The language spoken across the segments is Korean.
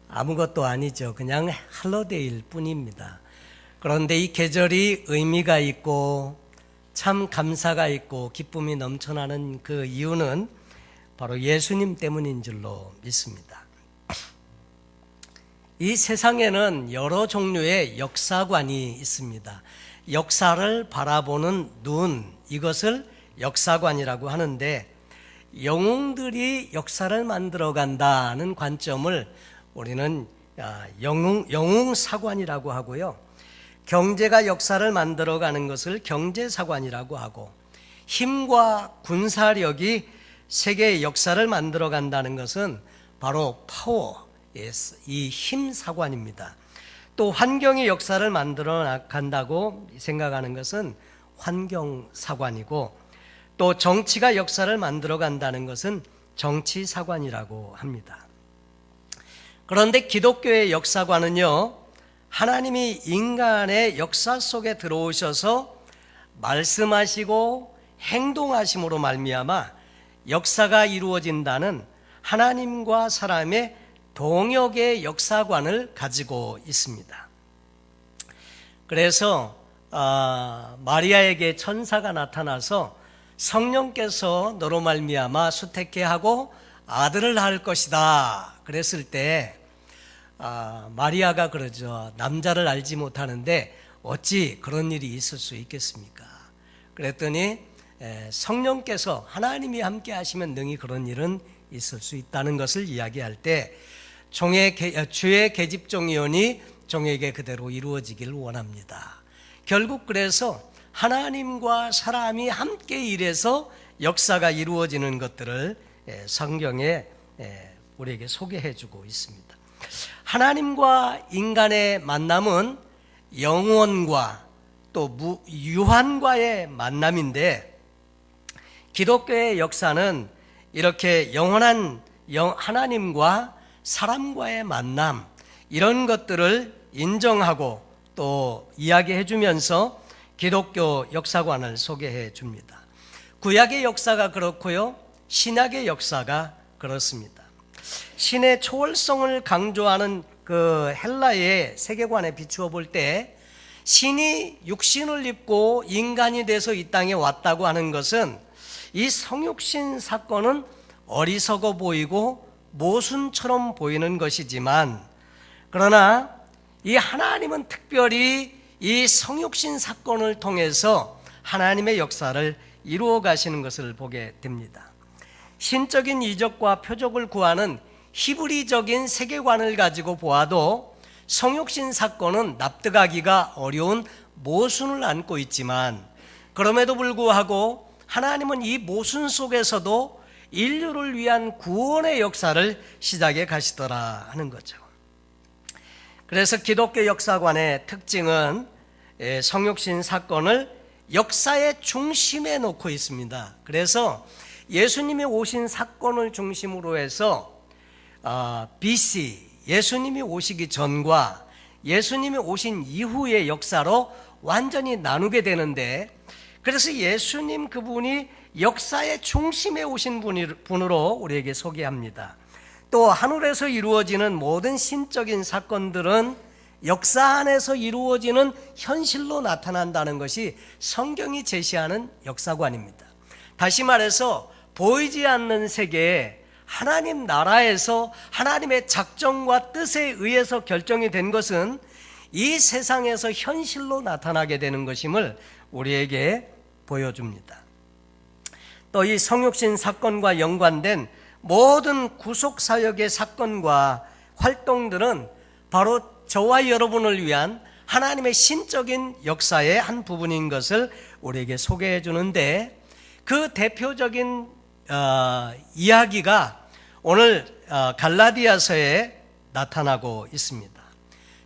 아무것도 아니죠. 그냥 할로데이일 뿐입니다. 그런데 이 계절이 의미가 있고 참 감사가 있고 기쁨이 넘쳐나는 그 이유는 바로 예수님 때문인 줄로 믿습니다. 이 세상에는 여러 종류의 역사관이 있습니다. 역사를 바라보는 눈, 이것을 역사관이라고 하는데, 영웅들이 역사를 만들어 간다는 관점을 우리는 영웅사관이라고 하고요, 경제가 역사를 만들어 가는 것을 경제사관이라고 하고, 힘과 군사력이 세계의 역사를 만들어 간다는 것은 바로 파워, 이 힘사관입니다. 또 환경이 역사를 만들어 간다고 생각하는 것은 환경사관이고, 또 정치가 역사를 만들어 간다는 것은 정치사관이라고 합니다. 그런데 기독교의 역사관은요, 하나님이 인간의 역사 속에 들어오셔서 말씀하시고 행동하심으로 말미암아 역사가 이루어진다는 하나님과 사람의 동역의 역사관을 가지고 있습니다. 그래서 마리아에게 천사가 나타나서 성령께서 너로 말미암아 수태케 하고 아들을 낳을 것이다 그랬을 때 마리아가 그러죠. 남자를 알지 못하는데 어찌 그런 일이 있을 수 있겠습니까? 그랬더니 성령께서 하나님이 함께 하시면 능히 그런 일은 있을 수 있다는 것을 이야기할 때 주의 계집종이오니 종에게 그대로 이루어지기를 원합니다. 결국 그래서 하나님과 사람이 함께 일해서 역사가 이루어지는 것들을 성경에 우리에게 소개해 주고 있습니다. 하나님과 인간의 만남은 영원과 또 유한과의 만남인데, 기독교의 역사는 이렇게 영원한 하나님과 사람과의 만남, 이런 것들을 인정하고 또 이야기해 주면서 기독교 역사관을 소개해 줍니다. 구약의 역사가 그렇고요, 신약의 역사가 그렇습니다. 신의 초월성을 강조하는 그 헬라의 세계관에 비추어 볼 때, 신이 육신을 입고 인간이 돼서 이 땅에 왔다고 하는 것은, 이 성육신 사건은 어리석어 보이고 모순처럼 보이는 것이지만, 그러나 이 하나님은 특별히 이 성육신 사건을 통해서 하나님의 역사를 이루어 가시는 것을 보게 됩니다. 신적인 이적과 표적을 구하는 히브리적인 세계관을 가지고 보아도 성육신 사건은 납득하기가 어려운 모순을 안고 있지만, 그럼에도 불구하고 하나님은 이 모순 속에서도 인류를 위한 구원의 역사를 시작해 가시더라 하는 거죠. 그래서 기독교 역사관의 특징은 성육신 사건을 역사의 중심에 놓고 있습니다. 그래서 예수님이 오신 사건을 중심으로 해서 BC, 예수님이 오시기 전과 예수님이 오신 이후의 역사로 완전히 나누게 되는데, 그래서 예수님 그분이 역사의 중심에 오신 분으로 우리에게 소개합니다. 또 하늘에서 이루어지는 모든 신적인 사건들은 역사 안에서 이루어지는 현실로 나타난다는 것이 성경이 제시하는 역사관입니다. 다시 말해서 보이지 않는 세계에 하나님 나라에서 하나님의 작정과 뜻에 의해서 결정이 된 것은 이 세상에서 현실로 나타나게 되는 것임을 우리에게 보여줍니다. 또 이 성육신 사건과 연관된 모든 구속사역의 사건과 활동들은 바로 저와 여러분을 위한 하나님의 신적인 역사의 한 부분인 것을 우리에게 소개해 주는데, 그 대표적인 이야기가 오늘 갈라디아서에 나타나고 있습니다.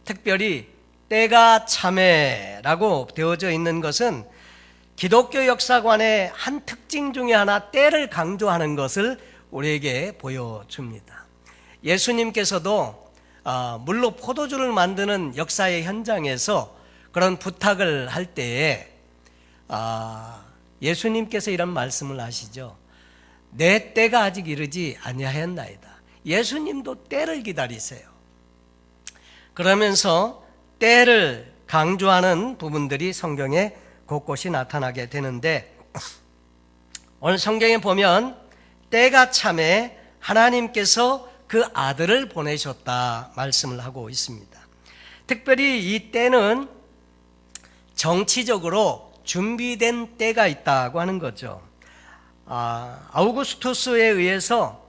특별히 때가 참에라고 되어져 있는 것은 기독교 역사관의 한 특징 중에 하나, 때를 강조하는 것을 우리에게 보여줍니다. 예수님께서도 물로 포도주를 만드는 역사의 현장에서 그런 부탁을 할 때에 예수님께서 이런 말씀을 하시죠. 내 때가 아직 이르지 아니하였나이다. 예수님도 때를 기다리세요. 그러면서 때를 강조하는 부분들이 성경에 곳곳이 나타나게 되는데, 오늘 성경에 보면 때가 참에 하나님께서 그 아들을 보내셨다 말씀을 하고 있습니다. 특별히 이 때는 정치적으로 준비된 때가 있다고 하는 거죠. 아우구스투스에 의해서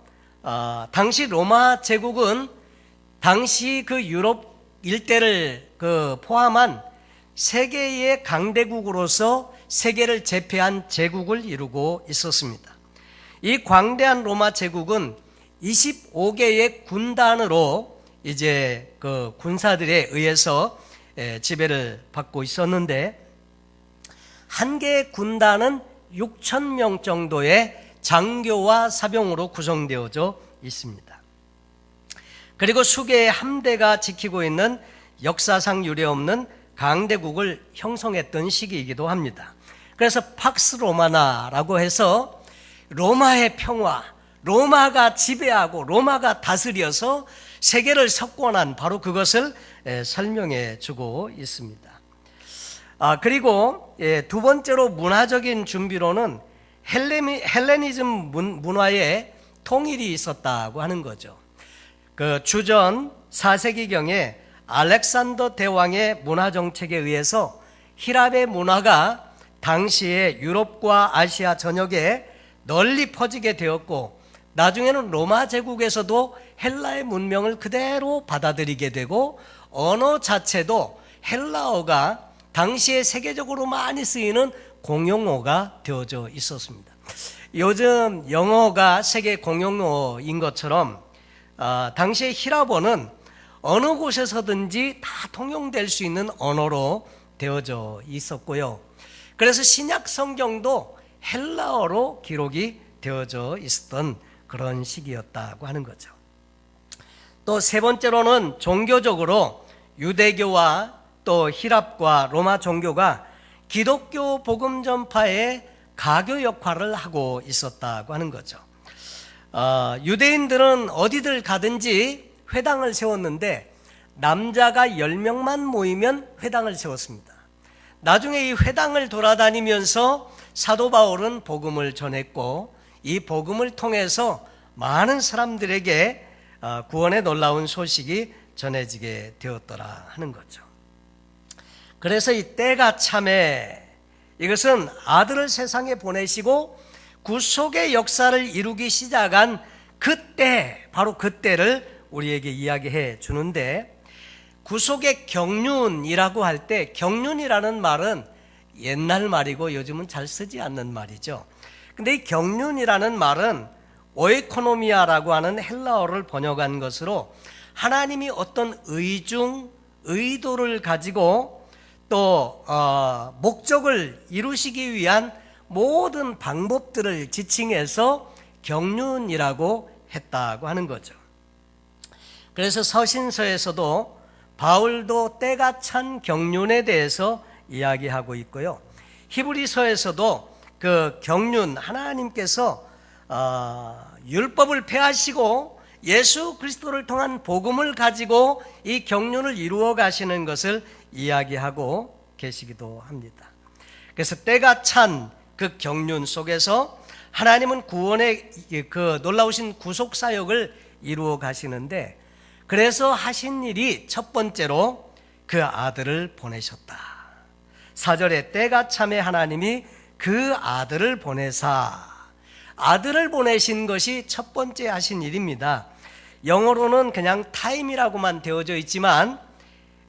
당시 로마 제국은 당시 그 유럽 일대를 포함한 세계의 강대국으로서 세계를 제패한 제국을 이루고 있었습니다. 이 광대한 로마 제국은 25개의 군단으로 이제 그 군사들에 의해서 지배를 받고 있었는데, 한 개의 군단은 6,000명 정도의 장교와 사병으로 구성되어져 있습니다. 그리고 수개의 함대가 지키고 있는 역사상 유례없는 강대국을 형성했던 시기이기도 합니다. 그래서 팍스 로마나라고 해서 로마의 평화, 로마가 지배하고 로마가 다스려서 세계를 석권한 바로 그것을 설명해 주고 있습니다. 그리고 두 번째로 문화적인 준비로는 헬레니즘 문화의 통일이 있었다고 하는 거죠. 그 주전 4세기경에 알렉산더 대왕의 문화 정책에 의해서 히랍의 문화가 당시에 유럽과 아시아 전역에 널리 퍼지게 되었고, 나중에는 로마 제국에서도 헬라의 문명을 그대로 받아들이게 되고, 언어 자체도 헬라어가 당시에 세계적으로 많이 쓰이는 공용어가 되어져 있었습니다. 요즘 영어가 세계 공용어인 것처럼 당시의 히랍어는 어느 곳에서든지 다 통용될 수 있는 언어로 되어져 있었고요. 그래서 신약 성경도 헬라어로 기록이 되어져 있었던 그런 시기였다고 하는 거죠. 또 세 번째로는 종교적으로 유대교와 또 히랍과 로마 종교가 기독교 복음 전파의 가교 역할을 하고 있었다고 하는 거죠. 유대인들은 어디들 가든지 회당을 세웠는데 남자가 10명만 모이면 회당을 세웠습니다. 나중에 이 회당을 돌아다니면서 사도 바울은 복음을 전했고, 이 복음을 통해서 많은 사람들에게 구원의 놀라운 소식이 전해지게 되었더라 하는 거죠. 그래서 이 때가 참에, 이것은 아들을 세상에 보내시고 구속의 역사를 이루기 시작한 그때, 바로 그때를 우리에게 이야기해 주는데, 구속의 경륜이라고 할 때, 경륜이라는 말은 옛날 말이고 요즘은 잘 쓰지 않는 말이죠. 근데 이 경륜이라는 말은 오에코노미아라고 하는 헬라어를 번역한 것으로, 하나님이 어떤 의도를 가지고 또 목적을 이루시기 위한 모든 방법들을 지칭해서 경륜이라고 했다고 하는 거죠. 그래서 서신서에서도 바울도 때가 찬 경륜에 대해서 이야기하고 있고요. 히브리서에서도 그 경륜, 하나님께서 율법을 폐하시고 예수 그리스도를 통한 복음을 가지고 이 경륜을 이루어 가시는 것을 이야기하고 계시기도 합니다. 그래서 때가 찬 그 경륜 속에서 하나님은 구원의 그 놀라우신 구속 사역을 이루어 가시는데, 그래서 하신 일이 첫 번째로 그 아들을 보내셨다. 4절에 때가 참에 하나님이 그 아들을 보내사, 아들을 보내신 것이 첫 번째 하신 일입니다. 영어로는 그냥 타임이라고만 되어져 있지만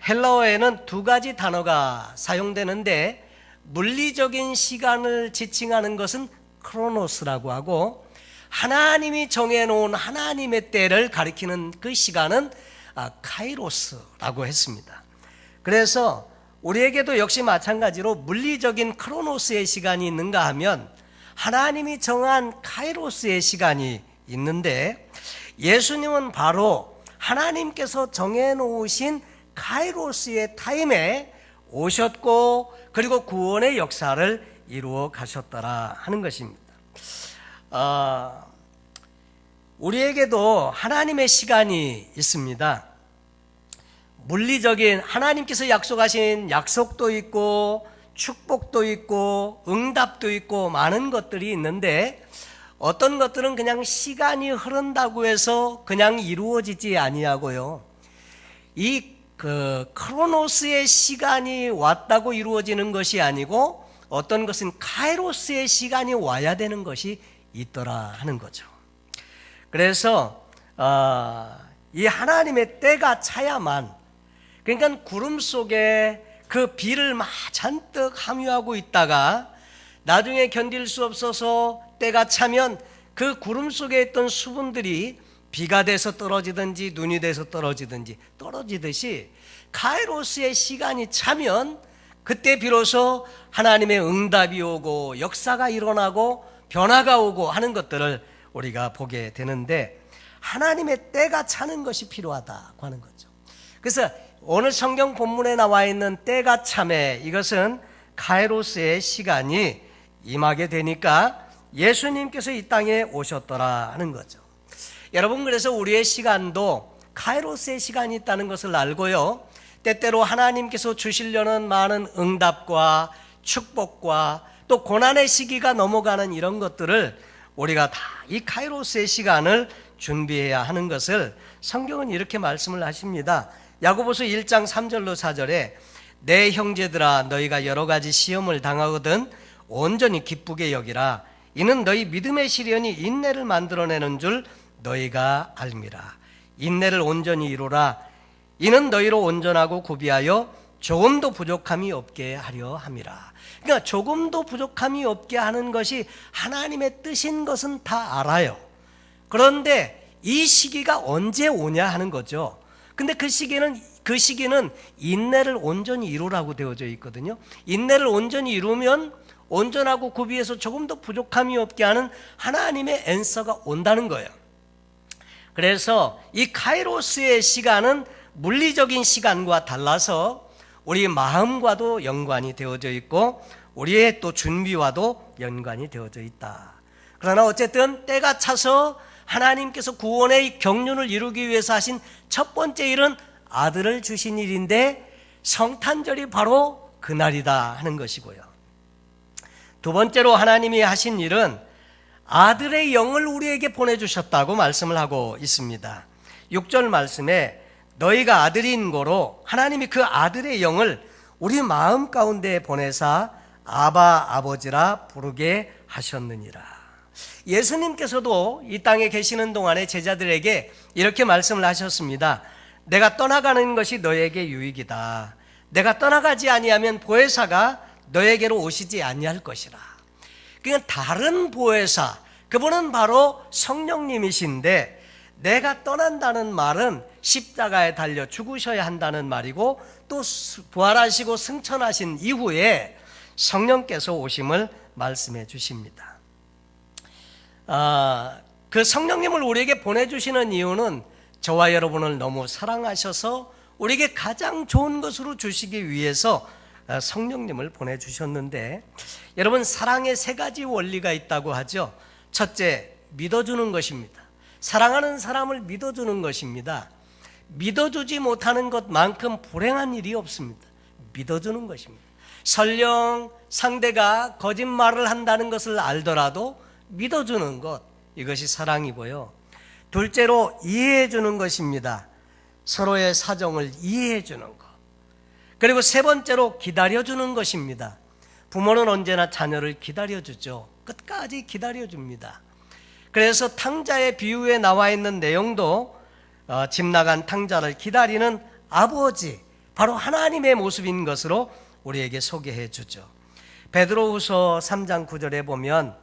헬라어에는 두 가지 단어가 사용되는데, 물리적인 시간을 지칭하는 것은 크로노스라고 하고, 하나님이 정해놓은 하나님의 때를 가리키는 그 시간은 카이로스라고 했습니다. 그래서 우리에게도 역시 마찬가지로 물리적인 크로노스의 시간이 있는가 하면 하나님이 정한 카이로스의 시간이 있는데, 예수님은 바로 하나님께서 정해놓으신 카이로스의 타임에 오셨고, 그리고 구원의 역사를 이루어 가셨더라 하는 것입니다. 우리에게도 하나님의 시간이 있습니다. 물리적인 하나님께서 약속하신 약속도 있고 축복도 있고 응답도 있고 많은 것들이 있는데, 어떤 것들은 그냥 시간이 흐른다고 해서 그냥 이루어지지 아니하고요, 이 크로노스의 시간이 왔다고 이루어지는 것이 아니고, 어떤 것은 카이로스의 시간이 와야 되는 것이 있더라 하는 거죠. 그래서 이 하나님의 때가 차야만, 그러니까 구름 속에 그 비를 막 잔뜩 함유하고 있다가 나중에 견딜 수 없어서 때가 차면 그 구름 속에 있던 수분들이 비가 돼서 떨어지든지 눈이 돼서 떨어지듯이 카이로스의 시간이 차면 그때 비로소 하나님의 응답이 오고 역사가 일어나고 변화가 오고 하는 것들을 우리가 보게 되는데, 하나님의 때가 차는 것이 필요하다고 하는 거죠. 그래서 오늘 성경 본문에 나와 있는 때가 참에, 이것은 카이로스의 시간이 임하게 되니까 예수님께서 이 땅에 오셨더라 하는 거죠. 여러분, 그래서 우리의 시간도 카이로스의 시간이 있다는 것을 알고요, 때때로 하나님께서 주시려는 많은 응답과 축복과 또 고난의 시기가 넘어가는 이런 것들을 우리가 다 이 카이로스의 시간을 준비해야 하는 것을 성경은 이렇게 말씀을 하십니다. 야고보서 1장 3절로 4절에 내 형제들아, 너희가 여러 가지 시험을 당하거든 온전히 기쁘게 여기라. 이는 너희 믿음의 시련이 인내를 만들어내는 줄 너희가 알미라. 인내를 온전히 이루라. 이는 너희로 온전하고 구비하여 조금도 부족함이 없게 하려 함이라. 그러니까 조금도 부족함이 없게 하는 것이 하나님의 뜻인 것은 다 알아요. 그런데 이 시기가 언제 오냐 하는 거죠. 근데 그 시기는 인내를 온전히 이루라고 되어져 있거든요. 인내를 온전히 이루면 온전하고 구비해서 조금도 부족함이 없게 하는 하나님의 앤서가 온다는 거예요. 그래서 이 카이로스의 시간은 물리적인 시간과 달라서 우리 마음과도 연관이 되어져 있고 우리의 또 준비와도 연관이 되어져 있다. 그러나 어쨌든 때가 차서 하나님께서 구원의 경륜을 이루기 위해서 하신 첫 번째 일은 아들을 주신 일인데, 성탄절이 바로 그날이다 하는 것이고요. 두 번째로 하나님이 하신 일은 아들의 영을 우리에게 보내주셨다고 말씀을 하고 있습니다. 6절 말씀에 너희가 아들인 고로 하나님이 그 아들의 영을 우리 마음 가운데 보내사 아바 아버지라 부르게 하셨느니라. 예수님께서도 이 땅에 계시는 동안에 제자들에게 이렇게 말씀을 하셨습니다. 내가 떠나가는 것이 너에게 유익이다. 내가 떠나가지 아니하면 보혜사가 너에게로 오시지 아니할 것이라. 그냥 다른 보혜사, 그분은 바로 성령님이신데, 내가 떠난다는 말은 십자가에 달려 죽으셔야 한다는 말이고, 또 부활하시고 승천하신 이후에 성령께서 오심을 말씀해 주십니다. 그 성령님을 우리에게 보내주시는 이유는 저와 여러분을 너무 사랑하셔서 우리에게 가장 좋은 것으로 주시기 위해서 성령님을 보내주셨는데, 여러분, 사랑에 세 가지 원리가 있다고 하죠. 첫째, 믿어주는 것입니다. 사랑하는 사람을 믿어주는 것입니다. 믿어주지 못하는 것만큼 불행한 일이 없습니다. 믿어주는 것입니다. 설령 상대가 거짓말을 한다는 것을 알더라도 믿어주는 것, 이것이 사랑이고요. 둘째로 이해해 주는 것입니다. 서로의 사정을 이해해 주는 것. 그리고 세 번째로 기다려주는 것입니다. 부모는 언제나 자녀를 기다려주죠. 끝까지 기다려줍니다. 그래서 탕자의 비유에 나와 있는 내용도 집 나간 탕자를 기다리는 아버지, 바로 하나님의 모습인 것으로 우리에게 소개해 주죠. 베드로후서 3장 9절에 보면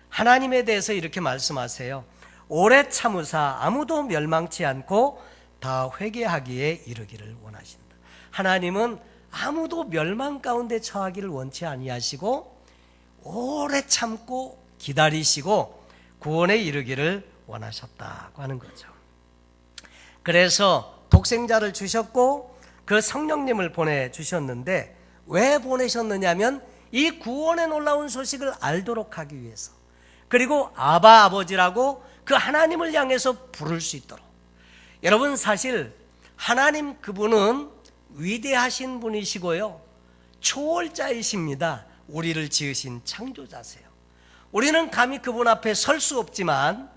하나님에 대해서 이렇게 말씀하세요. 오래 참으사 아무도 멸망치 않고 다 회개하기에 이르기를 원하신다. 하나님은 아무도 멸망 가운데 처하기를 원치 아니하시고 오래 참고 기다리시고 구원에 이르기를 원하셨다고 하는 거죠. 그래서 독생자를 주셨고 그 성령님을 보내주셨는데, 왜 보내셨느냐면 이 구원의 놀라운 소식을 알도록 하기 위해서, 그리고 아바 아버지라고 그 하나님을 향해서 부를 수 있도록. 여러분, 사실 하나님 그분은 위대하신 분이시고요, 초월자이십니다. 우리를 지으신 창조자세요. 우리는 감히 그분 앞에 설 수 없지만,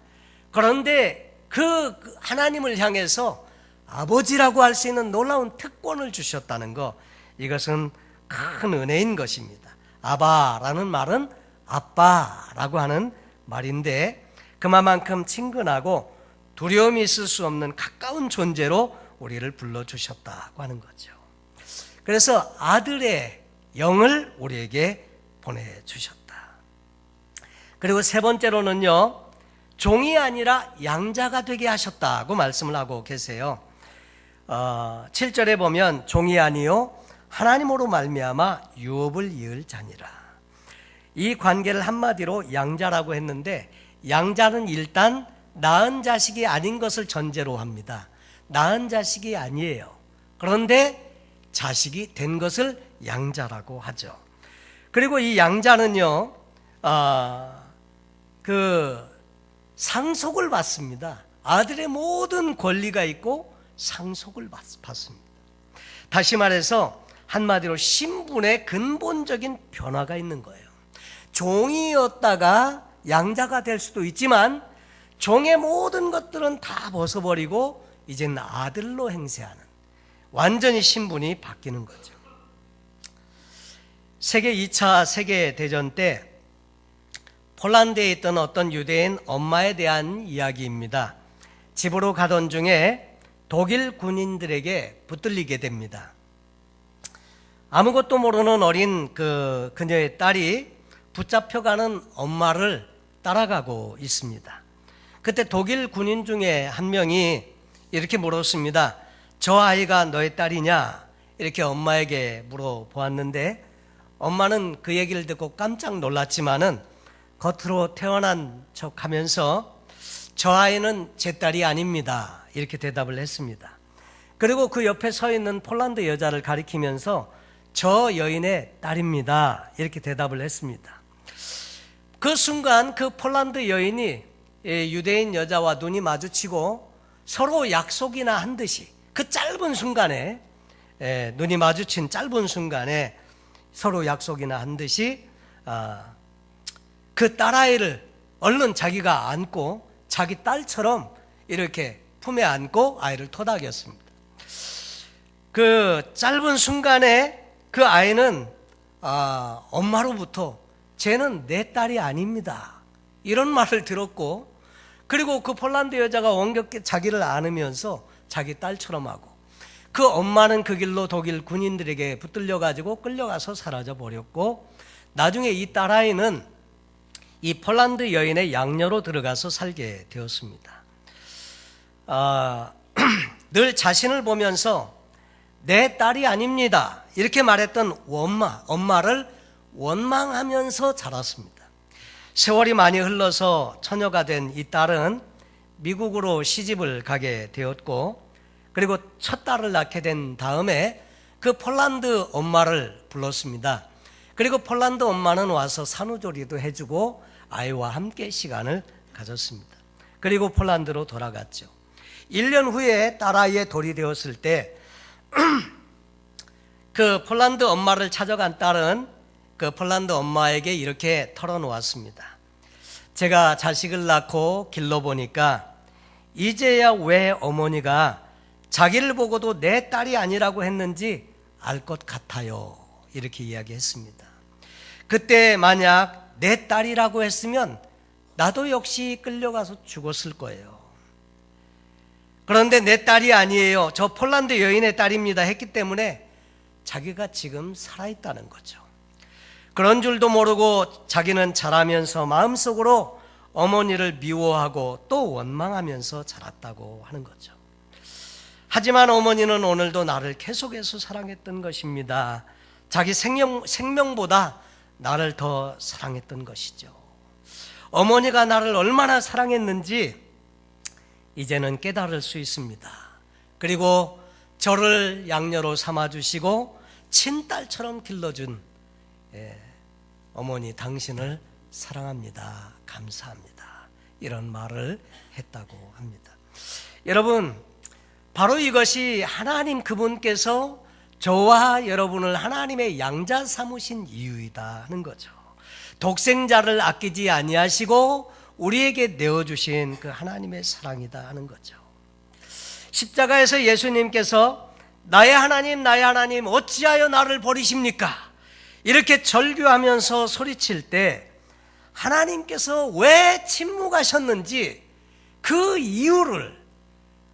그런데 그 하나님을 향해서 아버지라고 할 수 있는 놀라운 특권을 주셨다는 것, 이것은 큰 은혜인 것입니다. 아바라는 말은 아빠라고 하는 말인데, 그만큼 친근하고 두려움이 있을 수 없는 가까운 존재로 우리를 불러주셨다고 하는 거죠. 그래서 아들의 영을 우리에게 보내주셨다. 그리고 세 번째로는요, 종이 아니라 양자가 되게 하셨다고 말씀을 하고 계세요. 7절에 보면 종이 아니요 하나님으로 말미암아 유업을 이을 자니라. 이 관계를 한마디로 양자라고 했는데, 양자는 일단 낳은 자식이 아닌 것을 전제로 합니다. 낳은 자식이 아니에요. 그런데 자식이 된 것을 양자라고 하죠. 그리고 이 양자는요, 상속을 받습니다. 아들의 모든 권리가 있고 상속을 받습니다. 다시 말해서 한마디로 신분의 근본적인 변화가 있는 거예요. 종이었다가 양자가 될 수도 있지만, 종의 모든 것들은 다 벗어버리고 이제는 아들로 행세하는, 완전히 신분이 바뀌는 거죠. 세계 2차 세계대전 때 폴란드에 있던 어떤 유대인 엄마에 대한 이야기입니다. 집으로 가던 중에 독일 군인들에게 붙들리게 됩니다. 아무것도 모르는 어린 그녀의 딸이 붙잡혀가는 엄마를 따라가고 있습니다. 그때 독일 군인 중에 한 명이 이렇게 물었습니다. 저 아이가 너의 딸이냐? 이렇게 엄마에게 물어보았는데, 엄마는 그 얘기를 듣고 깜짝 놀랐지만은 겉으로 태어난 척 하면서 저 아이는 제 딸이 아닙니다, 이렇게 대답을 했습니다. 그리고 그 옆에 서 있는 폴란드 여자를 가리키면서 저 여인의 딸입니다, 이렇게 대답을 했습니다. 그 순간 그 폴란드 여인이 유대인 여자와 눈이 마주치고 서로 약속이나 한 듯이, 그 짧은 순간에, 눈이 마주친 짧은 순간에 서로 약속이나 한 듯이 그 딸아이를 얼른 자기가 안고 자기 딸처럼 이렇게 품에 안고 아이를 토닥였습니다. 그 짧은 순간에 그 아이는 엄마로부터 쟤는 내 딸이 아닙니다, 이런 말을 들었고, 그리고 그 폴란드 여자가 원격히 자기를 안으면서 자기 딸처럼 하고, 그 엄마는 그 길로 독일 군인들에게 붙들려가지고 끌려가서 사라져 버렸고, 나중에 이 딸아이는 이 폴란드 여인의 양녀로 들어가서 살게 되었습니다. 늘 자신을 보면서 내 딸이 아닙니다, 이렇게 말했던 엄마를 원망하면서 자랐습니다. 세월이 많이 흘러서 처녀가 된 이 딸은 미국으로 시집을 가게 되었고, 그리고 첫 딸을 낳게 된 다음에 그 폴란드 엄마를 불렀습니다. 그리고 폴란드 엄마는 와서 산후조리도 해주고 아이와 함께 시간을 가졌습니다. 그리고 폴란드로 돌아갔죠. 1년 후에 딸아이의 돌이 되었을 때 그 폴란드 엄마를 찾아간 딸은 그 폴란드 엄마에게 이렇게 털어놓았습니다. 제가 자식을 낳고 길러보니까 이제야 왜 어머니가 자기를 보고도 내 딸이 아니라고 했는지 알 것 같아요, 이렇게 이야기했습니다. 그때 만약 내 딸이라고 했으면 나도 역시 끌려가서 죽었을 거예요. 그런데 내 딸이 아니에요, 저 폴란드 여인의 딸입니다 했기 때문에 자기가 지금 살아있다는 거죠. 그런 줄도 모르고 자기는 자라면서 마음속으로 어머니를 미워하고 또 원망하면서 자랐다고 하는 거죠. 하지만 어머니는 오늘도 나를 계속해서 사랑했던 것입니다. 자기 생명보다 나를 더 사랑했던 것이죠. 어머니가 나를 얼마나 사랑했는지 이제는 깨달을 수 있습니다. 그리고 저를 양녀로 삼아주시고 친딸처럼 길러준 어머니, 당신을 사랑합니다, 감사합니다, 이런 말을 했다고 합니다. 여러분, 바로 이것이 하나님 그분께서 저와 여러분을 하나님의 양자 삼으신 이유이다 하는 거죠. 독생자를 아끼지 아니하시고 우리에게 내어주신 그 하나님의 사랑이다 하는 거죠. 십자가에서 예수님께서 나의 하나님 어찌하여 나를 버리십니까? 이렇게 절규하면서 소리칠 때 하나님께서 왜 침묵하셨는지 그 이유를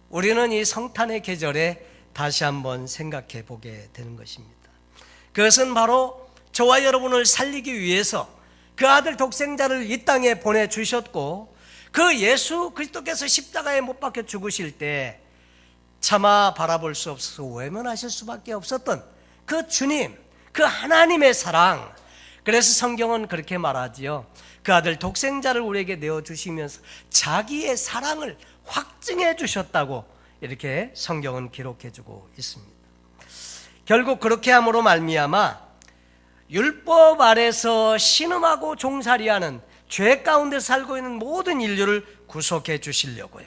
우리는 이 성탄의 계절에 다시 한번 생각해 보게 되는 것입니다. 그것은 바로 저와 여러분을 살리기 위해서 그 아들 독생자를 이 땅에 보내주셨고, 그 예수 그리스도께서 십자가에 못 박혀 죽으실 때 차마 바라볼 수 없어서 외면하실 수밖에 없었던 그 주님, 그 하나님의 사랑. 그래서 성경은 그렇게 말하지요. 그 아들 독생자를 우리에게 내어주시면서 자기의 사랑을 확증해 주셨다고 이렇게 성경은 기록해 주고 있습니다. 결국 그렇게 함으로 말미암아 율법 아래서 신음하고 종살이하는 죄 가운데 살고 있는 모든 인류를 구속해 주시려고요.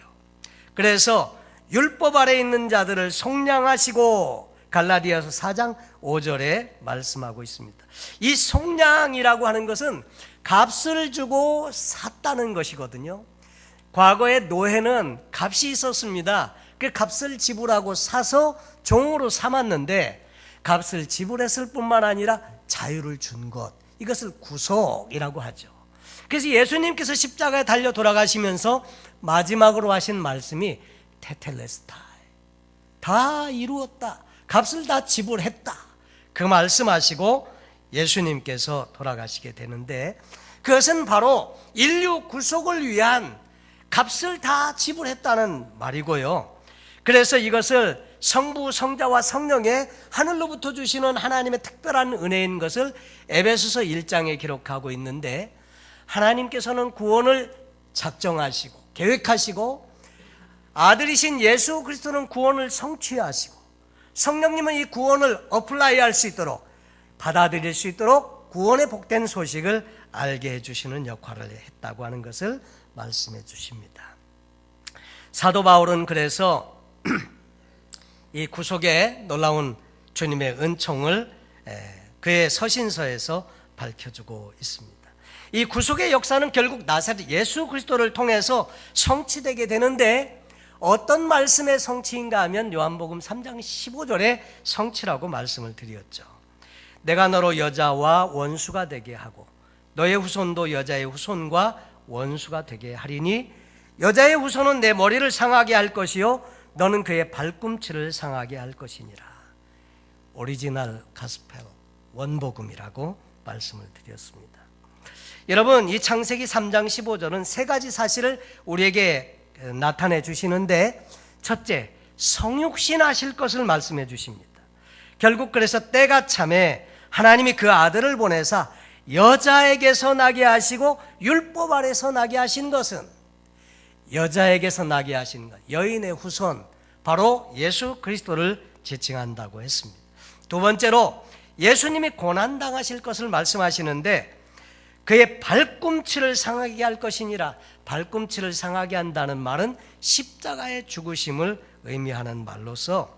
그래서 율법 아래 있는 자들을 속량하시고 갈라디아서 4장 5절에 말씀하고 있습니다. 이 속량이라고 하는 것은 값을 주고 샀다는 것이거든요. 과거에 노예는 값이 있었습니다. 그 값을 지불하고 사서 종으로 삼았는데, 값을 지불했을 뿐만 아니라 자유를 준 것, 이것을 구속이라고 하죠. 그래서 예수님께서 십자가에 달려 돌아가시면서 마지막으로 하신 말씀이 테텔레스타이, 다 이루었다, 값을 다 지불했다, 그 말씀하시고 예수님께서 돌아가시게 되는데, 그것은 바로 인류 구속을 위한 값을 다 지불했다는 말이고요. 그래서 이것을 성부, 성자와 성령의 하늘로부터 주시는 하나님의 특별한 은혜인 것을 에베소서 1장에 기록하고 있는데, 하나님께서는 구원을 작정하시고 계획하시고, 아들이신 예수 그리스도는 구원을 성취하시고, 성령님은 이 구원을 어플라이 할 수 있도록, 받아들일 수 있도록 구원의 복된 소식을 알게 해주시는 역할을 했다고 하는 것을 말씀해 주십니다. 사도 바울은 그래서 이 구속의 놀라운 주님의 은총을 그의 서신서에서 밝혀주고 있습니다. 이 구속의 역사는 결국 나사렛 예수 그리스도를 통해서 성취되게 되는데, 어떤 말씀의 성취인가 하면 요한복음 3장 15절의 성취라고 말씀을 드렸죠. 내가 너로 여자와 원수가 되게 하고 너의 후손도 여자의 후손과 원수가 되게 하리니, 여자의 후손은 내 머리를 상하게 할 것이요 너는 그의 발꿈치를 상하게 할 것이니라. 오리지널 가스펠, 원복음이라고 말씀을 드렸습니다. 여러분, 이 창세기 3장 15절은 세 가지 사실을 우리에게 나타내 주시는데, 첫째, 성육신 하실 것을 말씀해 주십니다. 결국 그래서 때가 참에 하나님이 그 아들을 보내사 여자에게서 나게 하시고 율법 아래서 나게 하신 것은, 여자에게서 나게 하신 것, 여인의 후손, 바로 예수 그리스도를 지칭한다고 했습니다. 두 번째로 예수님이 고난당하실 것을 말씀하시는데, 그의 발꿈치를 상하게 할 것이니라. 발꿈치를 상하게 한다는 말은 십자가의 죽으심을 의미하는 말로서,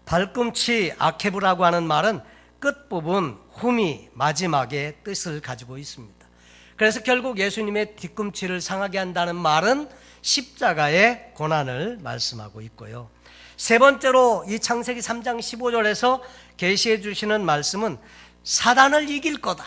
발꿈치 아케브라고 하는 말은 끝부분 후미, 마지막에 뜻을 가지고 있습니다. 그래서 결국 예수님의 뒤꿈치를 상하게 한다는 말은 십자가의 고난을 말씀하고 있고요. 세 번째로 이 창세기 3장 15절에서 계시해 주시는 말씀은 사단을 이길 거다.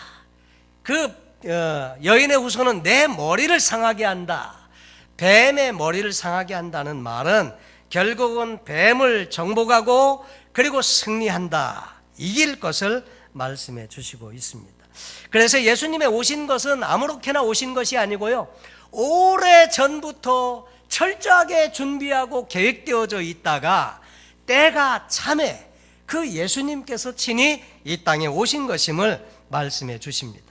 그 여인의 후손은 내 머리를 상하게 한다. 뱀의 머리를 상하게 한다는 말은 결국은 뱀을 정복하고 그리고 승리한다, 이길 것을 말씀해 주시고 있습니다. 그래서 예수님의 오신 것은 아무렇게나 오신 것이 아니고요, 오래전부터 철저하게 준비하고 계획되어져 있다가 때가 참에 그 예수님께서 친히 이 땅에 오신 것임을 말씀해 주십니다.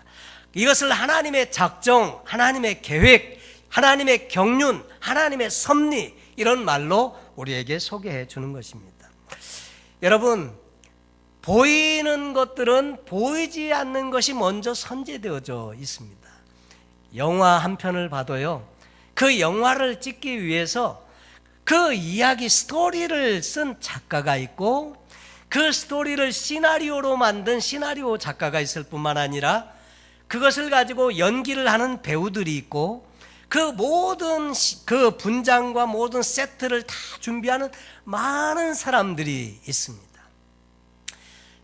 이것을 하나님의 작정, 하나님의 계획, 하나님의 경륜, 하나님의 섭리, 이런 말로 우리에게 소개해 주는 것입니다. 여러분, 보이는 것들은 보이지 않는 것이 먼저 선제되어져 있습니다. 영화 한 편을 봐도요, 그 영화를 찍기 위해서 그 이야기 스토리를 쓴 작가가 있고 그 스토리를 시나리오로 만든 시나리오 작가가 있을 뿐만 아니라 그것을 가지고 연기를 하는 배우들이 있고 그 모든 그 분장과 모든 세트를 다 준비하는 많은 사람들이 있습니다.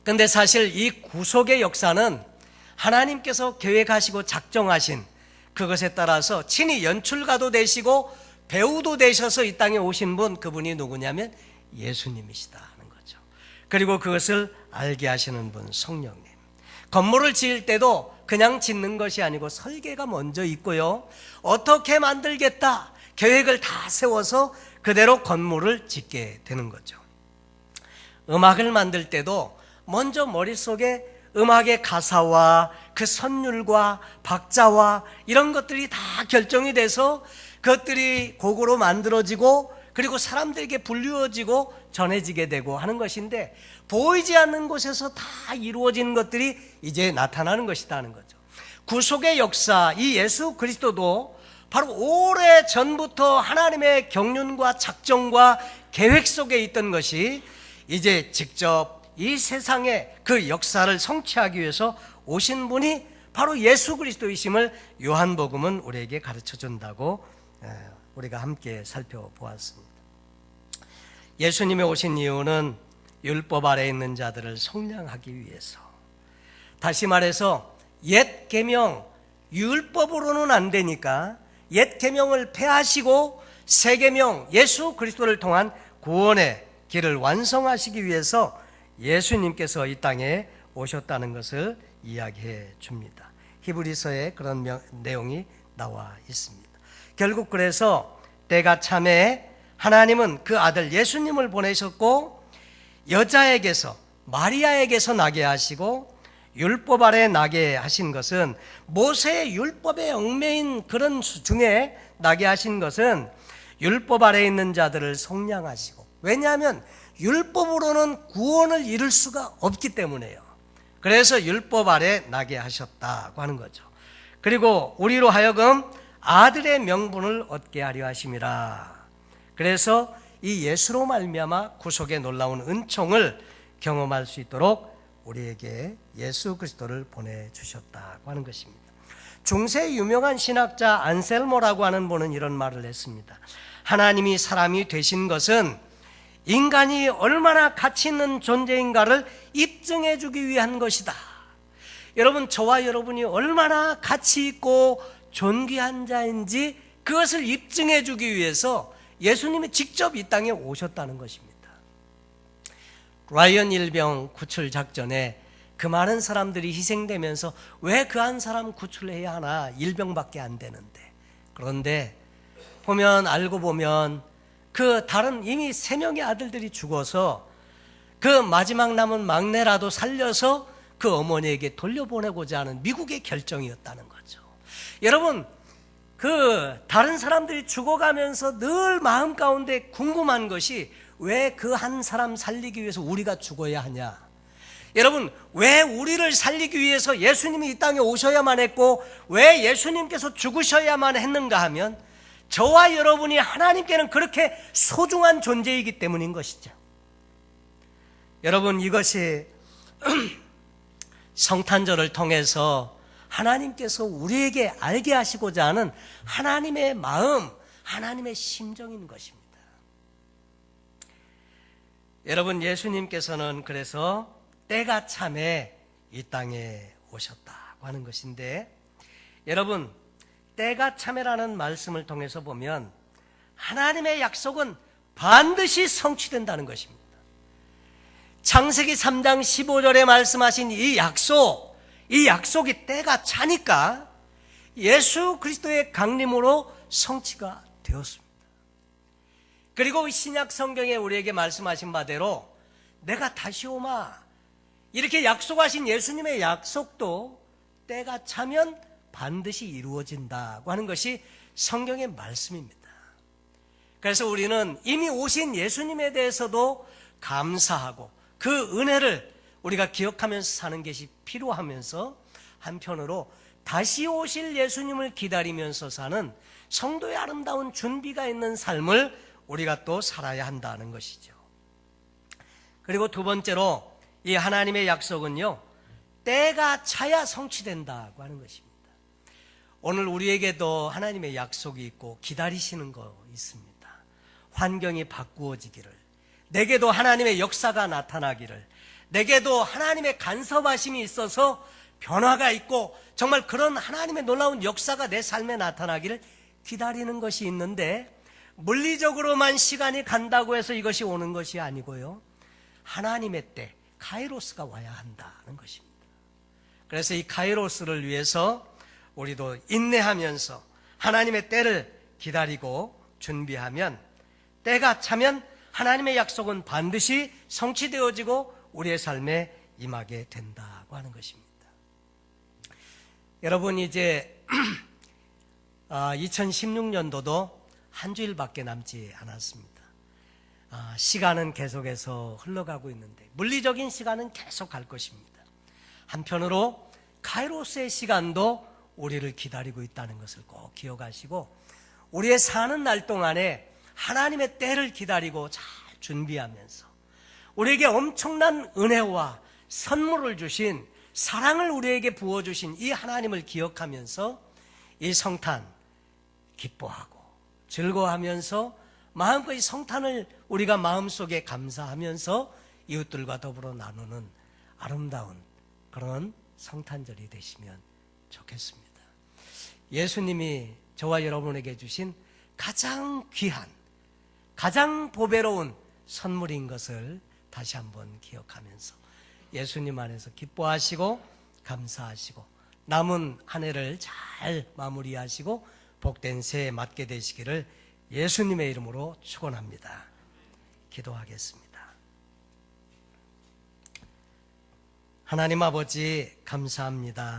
그런데 사실 이 구속의 역사는 하나님께서 계획하시고 작정하신 그것에 따라서 친히 연출가도 되시고 배우도 되셔서 이 땅에 오신 분, 그분이 누구냐면 예수님이시다 하는 거죠. 그리고 그것을 알게 하시는 분, 성령님. 건물을 지을 때도 그냥 짓는 것이 아니고 설계가 먼저 있고요, 어떻게 만들겠다 계획을 다 세워서 그대로 건물을 짓게 되는 거죠. 음악을 만들 때도 먼저 머릿속에 음악의 가사와 그 선율과 박자와 이런 것들이 다 결정이 돼서 그것들이 곡으로 만들어지고 그리고 사람들에게 불리워지고 전해지게 되고 하는 것인데, 보이지 않는 곳에서 다 이루어진 것들이 이제 나타나는 것이다 하는 거죠. 구속의 역사, 이 예수 그리스도도 바로 오래 전부터 하나님의 경륜과 작정과 계획 속에 있던 것이 이제 직접 이 세상에 그 역사를 성취하기 위해서 오신 분이 바로 예수 그리스도이심을 요한복음은 우리에게 가르쳐 준다고 우리가 함께 살펴보았습니다. 예수님이 오신 이유는 율법 아래에 있는 자들을 속량하기 위해서, 다시 말해서 옛 계명, 율법으로는 안 되니까 옛 계명을 폐하시고 새 계명 예수 그리스도를 통한 구원의 길을 완성하시기 위해서 예수님께서 이 땅에 오셨다는 것을 이야기해 줍니다. 히브리서에 그런 내용이 나와 있습니다. 결국 그래서 때가 참에 하나님은 그 아들 예수님을 보내셨고 여자에게서, 마리아에게서 나게 하시고 율법 아래 나게 하신 것은, 모세의 율법에 얽매인 그런 중에 나게 하신 것은 율법 아래 있는 자들을 속량하시고, 왜냐하면 율법으로는 구원을 이룰 수가 없기 때문에요. 그래서 율법 아래 나게 하셨다고 하는 거죠. 그리고 우리로 하여금 아들의 명분을 얻게 하려 하심이라. 그래서 이 예수로 말미암아 구속의 놀라운 은총을 경험할 수 있도록 우리에게 예수 그리스도를 보내주셨다고 하는 것입니다. 중세 유명한 신학자 안셀모라고 하는 분은 이런 말을 했습니다. 하나님이 사람이 되신 것은 인간이 얼마나 가치 있는 존재인가를 입증해 주기 위한 것이다. 여러분, 저와 여러분이 얼마나 가치 있고 존귀한 자인지 그것을 입증해 주기 위해서 예수님이 직접 이 땅에 오셨다는 것입니다. 라이언 일병 구출 작전에 그 많은 사람들이 희생되면서 왜 그 한 사람 구출해야 하나, 일병밖에 안 되는데. 그런데 알고 보면 그 다른 이미 3명의 아들들이 죽어서 그 마지막 남은 막내라도 살려서 그 어머니에게 돌려보내고자 하는 미국의 결정이었다는 거죠. 여러분, 그 다른 사람들이 죽어가면서 늘 마음 가운데 궁금한 것이, 왜 그 한 사람 살리기 위해서 우리가 죽어야 하냐? 여러분, 왜 우리를 살리기 위해서 예수님이 이 땅에 오셔야만 했고 왜 예수님께서 죽으셔야만 했는가 하면, 저와 여러분이 하나님께는 그렇게 소중한 존재이기 때문인 것이죠. 여러분, 이것이 성탄절을 통해서 하나님께서 우리에게 알게 하시고자 하는 하나님의 마음, 하나님의 심정인 것입니다. 여러분, 예수님께서는 그래서 때가 참에 이 땅에 오셨다고 하는 것인데, 여러분, 때가 참에라는 말씀을 통해서 보면 하나님의 약속은 반드시 성취된다는 것입니다. 창세기 3장 15절에 말씀하신 이 약속이 때가 차니까 예수 그리스도의 강림으로 성취가 되었습니다. 그리고 신약 성경에 우리에게 말씀하신 바대로 내가 다시 오마, 이렇게 약속하신 예수님의 약속도 때가 차면 반드시 이루어진다고 하는 것이 성경의 말씀입니다. 그래서 우리는 이미 오신 예수님에 대해서도 감사하고 그 은혜를 우리가 기억하면서 사는 것이 필요하면서, 한편으로 다시 오실 예수님을 기다리면서 사는 성도의 아름다운 준비가 있는 삶을 우리가 또 살아야 한다는 것이죠. 그리고 두 번째로 이 하나님의 약속은요, 때가 차야 성취된다고 하는 것입니다. 오늘 우리에게도 하나님의 약속이 있고 기다리시는 거 있습니다. 환경이 바꾸어지기를, 내게도 하나님의 역사가 나타나기를, 내게도 하나님의 간섭하심이 있어서 변화가 있고 정말 그런 하나님의 놀라운 역사가 내 삶에 나타나기를 기다리는 것이 있는데, 물리적으로만 시간이 간다고 해서 이것이 오는 것이 아니고요, 하나님의 때, 카이로스가 와야 한다는 것입니다. 그래서 이 카이로스를 위해서 우리도 인내하면서 하나님의 때를 기다리고 준비하면, 때가 차면 하나님의 약속은 반드시 성취되어지고 우리의 삶에 임하게 된다고 하는 것입니다. 여러분, 이제 2016년도도 한 주일밖에 남지 않았습니다. 시간은 계속해서 흘러가고 있는데 물리적인 시간은 계속 갈 것입니다. 한편으로 카이로스의 시간도 우리를 기다리고 있다는 것을 꼭 기억하시고, 우리의 사는 날 동안에 하나님의 때를 기다리고 잘 준비하면서 우리에게 엄청난 은혜와 선물을 주신, 사랑을 우리에게 부어주신 이 하나님을 기억하면서 이 성탄 기뻐하고 즐거워하면서 마음껏 이 성탄을 우리가 마음속에 감사하면서 이웃들과 더불어 나누는 아름다운 그런 성탄절이 되시면 좋겠습니다. 예수님이 저와 여러분에게 주신 가장 귀한, 가장 보배로운 선물인 것을 다시 한번 기억하면서 예수님 안에서 기뻐하시고 감사하시고 남은 한 해를 잘 마무리하시고 복된 새해 맞게 되시기를 예수님의 이름으로 축원합니다. 기도하겠습니다. 하나님 아버지, 감사합니다.